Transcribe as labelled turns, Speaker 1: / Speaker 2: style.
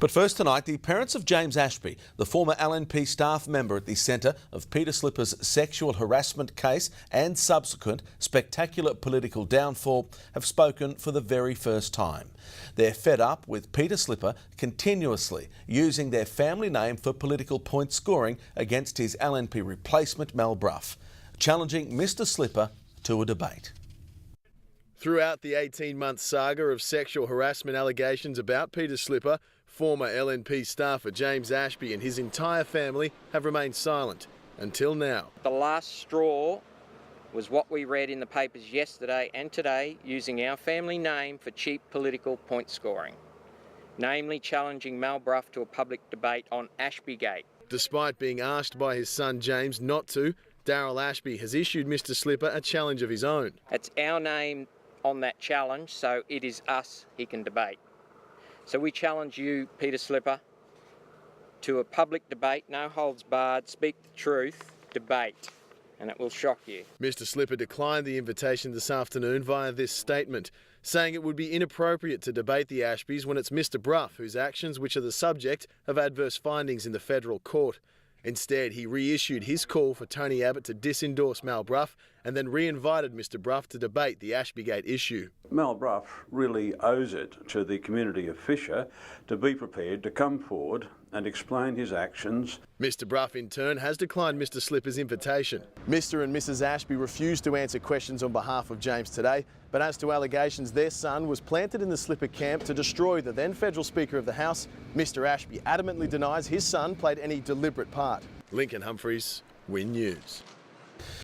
Speaker 1: But first tonight, the parents of James Ashby, the former LNP staff member at the centre of Peter Slipper's sexual harassment case and subsequent spectacular political downfall, have spoken for the very first time. They're fed up with Peter Slipper continuously using their family name for political point scoring against his LNP replacement Mel Brough, challenging Mr Slipper to a debate.
Speaker 2: Throughout the 18-month saga of sexual harassment allegations about Peter Slipper, former LNP staffer James Ashby and his entire family have remained silent until now.
Speaker 3: The last straw was what we read in the papers yesterday and today, using our family name for cheap political point scoring, namely challenging Mel Brough to a public debate on Ashbygate.
Speaker 2: Despite being asked by his son James not to, Darryll Ashby has issued Mr Slipper a challenge of his own.
Speaker 3: It's our name on that challenge, so it is us he can debate. So we challenge you, Peter Slipper, to a public debate, no holds barred, speak the truth, debate, and it will shock you.
Speaker 2: Mr Slipper declined the invitation this afternoon via this statement, saying it would be inappropriate to debate the Ashbys when it's Mr Brough whose actions which are the subject of adverse findings in the federal court. Instead, he reissued his call for Tony Abbott to disendorse Mel Brough and then re-invited Mr Brough to debate the Ashbygate issue.
Speaker 4: Mel Brough really owes it to the community of Fisher to be prepared to come forward and explain his actions.
Speaker 2: Mr Brough, in turn, has declined Mr Slipper's invitation. Mr and Mrs Ashby refused to answer questions on behalf of James today, but as to allegations their son was planted in the Slipper camp to destroy the then federal Speaker of the House, Mr Ashby adamantly denies his son played any deliberate part. Lincoln Humphreys, Win News.